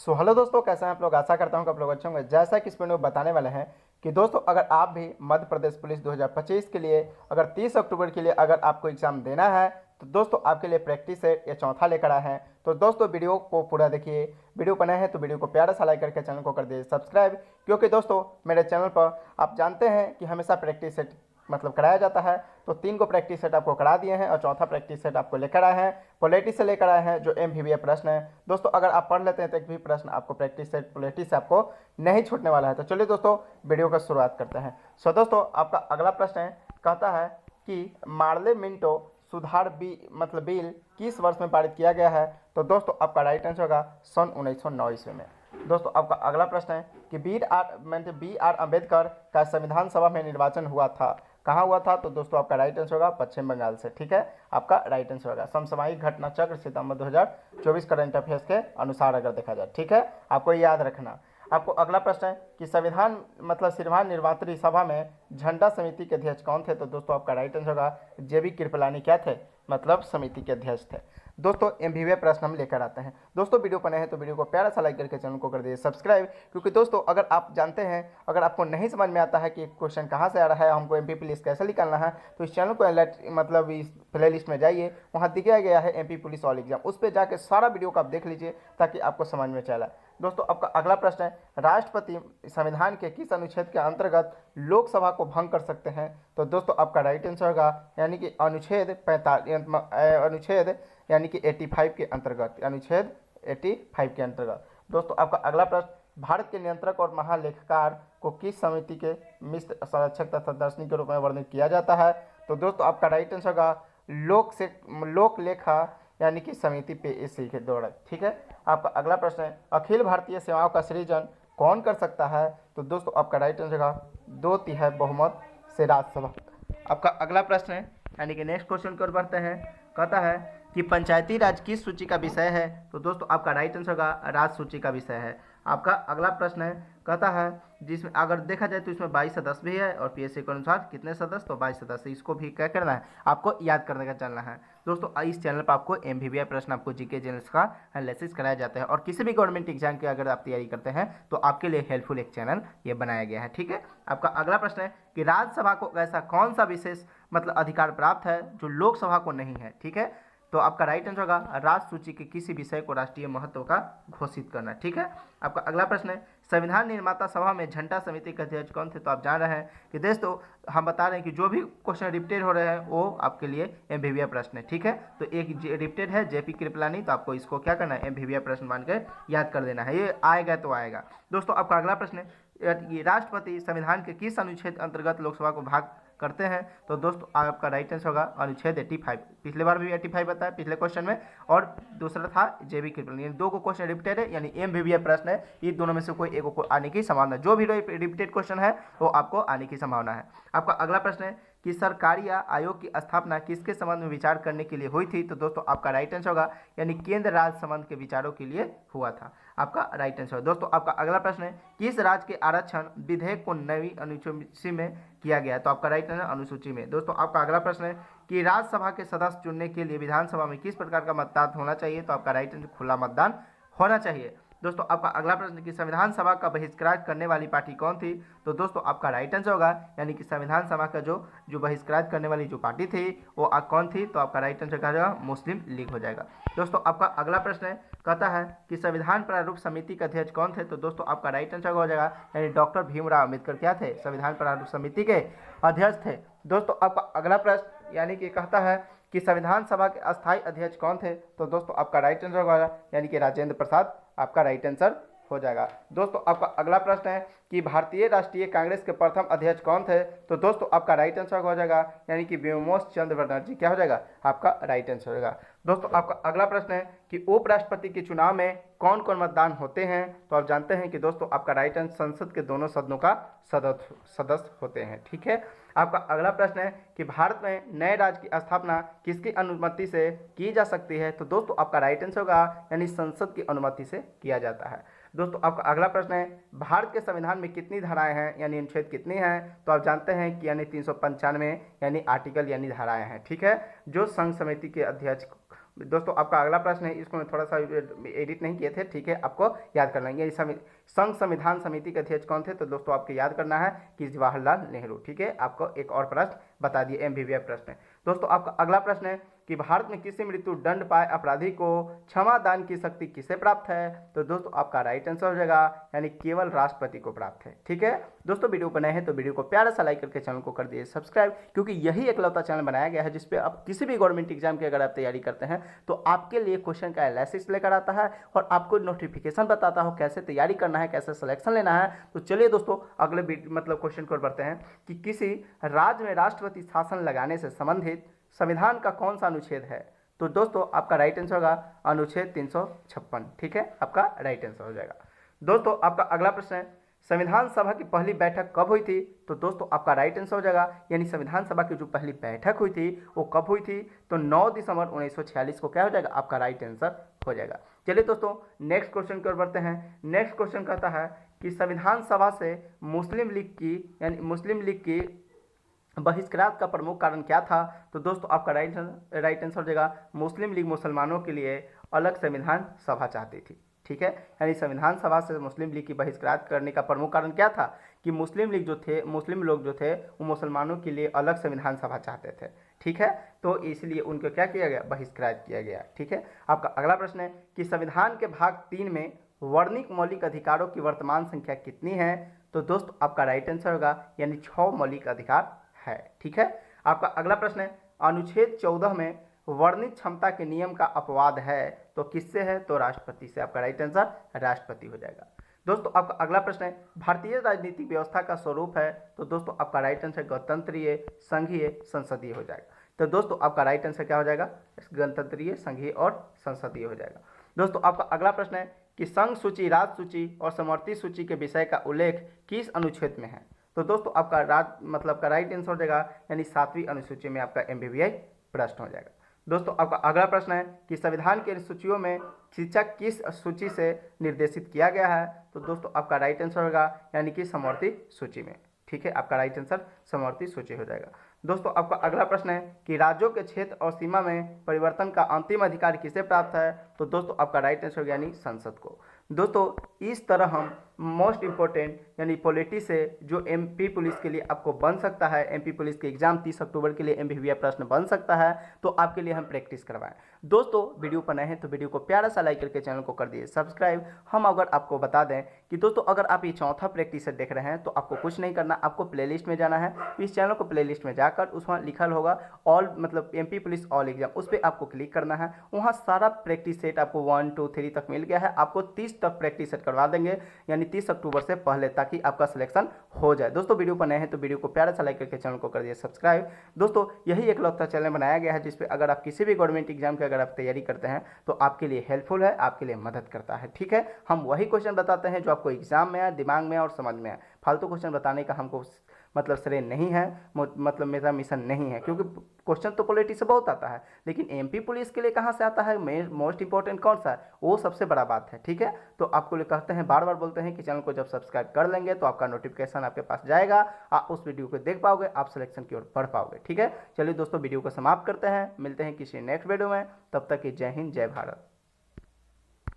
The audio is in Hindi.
हेलो दोस्तों, कैसे हैं आप लोग। आशा करता हूं कि आप लोग अच्छे होंगे। जैसा कि इस वीडियो में बताने वाले हैं कि दोस्तों अगर आप भी मध्य प्रदेश पुलिस 2025 के लिए अगर 30 अक्टूबर के लिए अगर आपको एग्जाम देना है तो दोस्तों आपके लिए प्रैक्टिस सेट या चौथा लेकर आए हैं। तो दोस्तों वीडियो को पूरा देखिए। वीडियो बना है तो वीडियो को प्यारा सा लाइक करके चैनल को कर दीजिए सब्सक्राइब, क्योंकि दोस्तों मेरे चैनल पर आप जानते हैं कि हमेशा प्रैक्टिस सेट कराया जाता है। तो 3 को प्रैक्टिस सेट आपको करा दिए हैं और चौथा प्रैक्टिस सेट आपको लेकर आए हैं। पॉलिटी से लेकर आए हैं जो MVVA प्रश्न है। दोस्तों अगर आप पढ़ लेते हैं तो एक भी प्रश्न आपको प्रैक्टिस सेट पॉलिटी से आपको नहीं छूटने वाला है। तो चलिए दोस्तों वीडियो का शुरुआत करते हैं। दोस्तों आपका अगला प्रश्न है, कहता है कि मार्ले मिंटो सुधार बिल किस वर्ष में पारित किया गया है। तो दोस्तों आपका राइट आंसर होगा सन 1909 ईस्वी में। दोस्तों आपका अगला प्रश्न है कि बी आर अम्बेडकर का संविधान सभा में निर्वाचन हुआ था, कहाँ हुआ था। तो दोस्तों आपका राइट आंसर होगा पश्चिम बंगाल से। ठीक है, आपका राइट आंसर होगा समसामयिक घटना चक्र सितंबर 2024 करंट अफेयर्स के अनुसार अगर देखा जाए। ठीक है, आपको याद रखना। आपको अगला प्रश्न है कि सिरभान निर्वाचन सभा में झंडा समिति के अध्यक्ष कौन थे। तो दोस्तों आपका राइट आंसर होगा JB कृपलानी क्या थे, समिति के अध्यक्ष थे। दोस्तों MVVA प्रश्न हम लेकर आते हैं। दोस्तों वीडियो पर नए हैं तो वीडियो को प्यारा सा लाइक करके चैनल को कर दीजिए सब्सक्राइब, क्योंकि दोस्तों अगर आप जानते हैं, अगर आपको नहीं समझ में आता है कि क्वेश्चन कहाँ से आ रहा है, हमको MP पुलिस कैसे निकालना है, तो इस चैनल को इस प्ले लिस्ट में जाइए, वहाँ दिखाया गया है MP पुलिस ऑल एग्जाम, उस पर जाकर सारा वीडियो को आप देख लीजिए ताकि आपको समझ में चला। दोस्तों आपका अगला प्रश्न है, राष्ट्रपति संविधान के किस अनुच्छेद के अंतर्गत लोकसभा को भंग कर सकते हैं। तो दोस्तों आपका राइट आंसर होगा यानी कि अनुच्छेद 85 के अंतर्गत, अनुच्छेद 85 के अंतर्गत। दोस्तों आपका अगला प्रश्न, भारत के नियंत्रक और महालेखाकार को किस समिति के मिश्र संरक्षक तथा दर्शनी के रूप में वर्णित किया जाता है। तो दोस्तों आपका राइट आंसर होगा लोक लेखा यानी कि समिति PSC के द्वारा। ठीक है, आपका अगला प्रश्न है, अखिल भारतीय सेवाओं का सृजन कौन कर सकता है। तो दोस्तों आपका राइट आंसर होगा 2/3 बहुमत से राज्यसभा। आपका अगला प्रश्न है यानी कि नेक्स्ट क्वेश्चन की ओर बढ़ते हैं, कहता है कि पंचायती राज किस सूची का विषय है। तो दोस्तों आपका राइट आंसर होगा राज सूची का विषय है। आपका अगला प्रश्न है, कहता है जिसमें अगर देखा जाए तो इसमें 22 सदस्य भी है और PSC के अनुसार कितने सदस्य, तो 22 सदस्य। इसको भी क्या करना है, आपको याद करने का चलना है। दोस्तों इस चैनल पर आपको MVVA प्रश्न, आपको GK जनरल्स का एनालिसिस कराया जाता है और किसी भी गवर्नमेंट एग्जाम की अगर आप तैयारी करते हैं तो आपके लिए हेल्पफुल एक चैनल ये बनाया गया है। ठीक है, आपका अगला प्रश्न है कि राज्यसभा को ऐसा कौन सा विशेष अधिकार प्राप्त है जो लोकसभा को नहीं है। ठीक है, तो आपका राइट आंसर होगा राज्य सूची के किसी विषय को राष्ट्रीय महत्व का घोषित करना। ठीक है, आपका अगला प्रश्न है, संविधान निर्माता सभा में झंडा समिति के अध्यक्ष कौन थे। तो आप जान रहे हैं कि दोस्तों हम बता रहे हैं कि जो भी क्वेश्चन रिपीटेड हो रहे हैं वो आपके लिए MVVA प्रश्न है। ठीक है, तो एक रिपीटेड है JP कृपलानी, तो आपको इसको क्या करना है, MVVA प्रश्न मान कर याद कर देना है, ये आएगा तो आएगा। दोस्तों आपका अगला प्रश्न है, राष्ट्रपति संविधान के किस अनुच्छेद अंतर्गत लोकसभा को भाग करते हैं। तो दोस्तों आपका राइट आंसर होगा अनुच्छेद 85। पिछले बार भी 85 बताया पिछले क्वेश्चन में, और दूसरा था JB कृपलानी। यानी 2 को क्वेश्चन रिपीटेड है, यानी MVVA प्रश्न है, ये दोनों में से कोई एक को आने की संभावना, जो भी रिपीटेड क्वेश्चन है वो आपको आने की संभावना है। आपका अगला प्रश्न है कि सरकारी आयोग की स्थापना किसके संबंध में विचार करने के लिए हुई थी। तो दोस्तों आपका राइट आंसर होगा यानी केंद्र राज्य संबंध के विचारों के लिए हुआ था। आपका राइट आंसर। दोस्तों आपका अगला प्रश्न है, किस राज्य के आरक्षण विधेयक को नई अनुसूची में किया गया। तो आपका राइट आंसर अनुसूची में। दोस्तों आपका अगला प्रश्न है कि राज्यसभा के सदस्य चुनने के लिए विधानसभा में किस प्रकार का मतदान होना चाहिए। तो आपका राइट आंसर खुला मतदान होना चाहिए। दोस्तों आपका अगला प्रश्न कि संविधान सभा का बहिष्कार करने वाली पार्टी कौन थी। तो दोस्तों आपका राइट आंसर होगा यानी कि संविधान सभा का जो बहिष्कार करने वाली जो पार्टी थी वो कौन थी। तो आपका राइट आंसर क्या हो जाएगा, मुस्लिम लीग हो जाएगा। दोस्तों आपका अगला प्रश्न है, कहता है कि संविधान प्रारूप समिति के अध्यक्ष कौन थे। तो दोस्तों आपका राइट आंसर हो जाएगा यानी डॉक्टर भीमराव अम्बेडकर क्या थे, संविधान प्रारूप समिति के अध्यक्ष थे। दोस्तों आपका अगला प्रश्न यानी कि कहता है कि संविधान सभा के अस्थायी अध्यक्ष कौन थे। तो दोस्तों आपका राइट आंसर होगा यानी कि राजेंद्र प्रसाद आपका राइट आंसर हो जाएगा। दोस्तों आपका अगला प्रश्न है कि भारतीय राष्ट्रीय कांग्रेस के प्रथम अध्यक्ष कौन थे। तो दोस्तों आपका राइट आंसर हो जाएगा यानी कि व्योमकेश चंद्र बनर्जी क्या हो जाएगा, आपका राइट आंसर होगा। दोस्तों आपका अगला प्रश्न है कि उपराष्ट्रपति के चुनाव में कौन कौन मतदान होते हैं। तो आप जानते हैं कि दोस्तों आपका राइट आंसर संसद के दोनों सदनों का सदस्य होते हैं। ठीक है, आपका अगला प्रश्न है कि भारत में नए राज्य की स्थापना किसकी अनुमति से की जा सकती है। तो दोस्तों आपका राइट आंसर होगा यानी संसद की अनुमति से किया जाता है। दोस्तों आपका अगला प्रश्न है, भारत के संविधान में कितनी धाराएं हैं यानी अनुच्छेद कितनी हैं। तो आप जानते हैं कि यानी 395 यानी आर्टिकल यानी धाराएं हैं। ठीक है, जो संघ समिति के अध्यक्ष दोस्तों आपका अगला प्रश्न है, इसको मैं थोड़ा सा एडिट नहीं किए थे, ठीक है, आपको याद कर लेंगे। संघ संविधान समिति के अध्यक्ष कौन थे? तो दोस्तों आपको याद करना है कि जवाहरलाल नेहरू, ठीक है। आपको एक और प्रश्न बता दिए, एमबीबीएस प्रश्न है। दोस्तों आपका अगला प्रश्न है कि भारत में किसी मृत्यु दंड पाए अपराधी को क्षमा दान की शक्ति किसे प्राप्त है? तो दोस्तों आपका राइट आंसर हो जाएगा यानी केवल राष्ट्रपति को प्राप्त है, ठीक है। दोस्तों वीडियो पर नए हैं तो वीडियो को प्यारा सा लाइक करके चैनल को कर दिए सब्सक्राइब, क्योंकि यही एकलौता चैनल बनाया गया है जिसपे आप किसी भी गवर्नमेंट एग्जाम की अगर आप तैयारी करते हैं तो आपके लिए क्वेश्चन का एनालिसिस लेकर आता है और आपको नोटिफिकेशन बताता हो कैसे तैयारी करना है, कैसे सिलेक्शन लेना है। तो चलिए दोस्तों अगले क्वेश्चन को बढ़ते हैं कि किसी राज्य में राष्ट्रपति शासन लगाने से संबंधित संविधान का कौन सा अनुच्छेद है? तो दोस्तों आपका राइट आंसर होगा अनुच्छेद 356, ठीक है, आपका राइट आंसर हो जाएगा। दोस्तों आपका अगला प्रश्न है संविधान सभा की पहली बैठक कब हुई थी? तो दोस्तों आपका राइट आंसर हो जाएगा यानी संविधान सभा की जो पहली बैठक हुई थी वो कब हुई थी? तो 9 दिसंबर 1946 को क्या हो जाएगा? आपका राइट आंसर हो जाएगा। चलिए दोस्तों नेक्स्ट क्वेश्चन की ओर बढ़ते हैं। नेक्स्ट क्वेश्चन कहता है कि संविधान सभा से मुस्लिम लीग की बहिष्कार का प्रमुख कारण क्या था? तो दोस्तों आपका राइट आंसर हो जाएगा मुस्लिम लीग मुसलमानों के लिए अलग संविधान सभा चाहती थी, ठीक है। यानी संविधान सभा से मुस्लिम लीग की बहिष्कार करने का प्रमुख कारण क्या था कि मुस्लिम लोग जो थे वो मुसलमानों के लिए अलग संविधान सभा चाहते थे, ठीक है। तो इसलिए उनको क्या किया गया? बहिष्कार किया गया, ठीक है। आपका अगला प्रश्न है कि संविधान के भाग 3 में वर्णिक मौलिक अधिकारों की वर्तमान संख्या कितनी है? तो दोस्तों आपका राइट आंसर होगा यानी 6 मौलिक अधिकार है, ठीक है। आपका अगला प्रश्न है अनुच्छेद 14 में वर्णित क्षमता के नियम का अपवाद है तो किससे है? तो राष्ट्रपति से। आपका राइट आंसर राष्ट्रपति हो जाएगा। दोस्तों आपका अगला प्रश्न है भारतीय राजनीतिक व्यवस्था का स्वरूप है? तो दोस्तों आपका राइट आंसर गणतंत्रीय संघीय संसदीय हो जाएगा। तो दोस्तों आपका राइट आंसर क्या हो जाएगा? गणतंत्रीय संघीय और संसदीय हो जाएगा। दोस्तों आपका अगला प्रश्न है कि संघ सूची, राज्य सूची और समवर्ती सूची के विषय का उल्लेख किस अनुच्छेद में है? तो दोस्तों आपका का राइट आंसर हो जाएगा यानी 7वीं अनुसूची में आपका एमबीबीआई प्रश्न हो जाएगा। दोस्तों आपका अगला प्रश्न है कि संविधान के सूचियों में शिक्षा किस सूची से निर्देशित किया गया है? तो दोस्तों आपका राइट आंसर होगा यानी कि समवर्ती सूची में, ठीक है। आपका राइट आंसर समवर्ती सूची हो जाएगा। दोस्तों आपका अगला प्रश्न है कि राज्यों के क्षेत्र और सीमा में परिवर्तन का अंतिम अधिकार किसे प्राप्त है? तो दोस्तों आपका राइट आंसर होगा यानी संसद को। दोस्तों इस तरह हम मोस्ट इंपॉर्टेंट यानी पॉलिटी से जो एमपी पुलिस के लिए आपको बन सकता है, एमपी पुलिस के एग्जाम 30 अक्टूबर के लिए एमबीबीएस प्रश्न बन सकता है, तो आपके लिए हम प्रैक्टिस करवाएं। दोस्तों वीडियो पर नए हैं तो वीडियो को प्यारा सा लाइक करके चैनल को कर दिए सब्सक्राइब। हम अगर आपको बता दें कि दोस्तों अगर आप ये चौथा प्रैक्टिस सेट देख रहे हैं तो आपको कुछ नहीं करना, आपको प्लेलिस्ट में जाना है। इस चैनल को प्लेलिस्ट में जाकर उसमें लिखल होगा all MP police all exam, उस पर आपको क्लिक करना है। वहाँ सारा प्रैक्टिस सेट आपको 1 2 3 तक मिल गया है। आपको 30 तक प्रैक्टिस सेट करवा देंगे यानी 30 अक्टूबर से पहले, ताकि आपका सिलेक्शन हो जाए। दोस्तों वीडियो पर नए हैं तो वीडियो को प्यारा सा लाइक करके चैनल को कर दिए सब्सक्राइब। दोस्तों यही एकलौता चैनल बनाया गया है जिसपे अगर आप किसी भी गवर्नमेंट एग्जाम की अगर आप तैयारी करते हैं तो आपके लिए हेल्पफुल है, आपके लिए मदद करता है, ठीक है। हम वही क्वेश्चन बताते हैं जो आपको एग्जाम में आए, दिमाग में और समझ में आए। फालतू क्वेश्चन बताने का हमको श्रेय नहीं है, मेरा मिशन नहीं है, क्योंकि क्वेश्चन तो पॉलिटी से बहुत आता है, लेकिन एमपी पुलिस के लिए कहाँ से आता है, मोस्ट इंपॉर्टेंट कौन सा है, वो सबसे बड़ा बात है, ठीक है। तो आपको कहते हैं, बार बार बोलते हैं कि चैनल को जब सब्सक्राइब कर लेंगे तो आपका नोटिफिकेशन आपके पास जाएगा, आप उस वीडियो को देख पाओगे, आप सिलेक्शन की ओर बढ़ पाओगे, ठीक है। चलिए दोस्तों वीडियो को समाप्त करते हैं, मिलते हैं किसी नेक्स्ट वीडियो में, तब तक की जय हिंद जय भारत।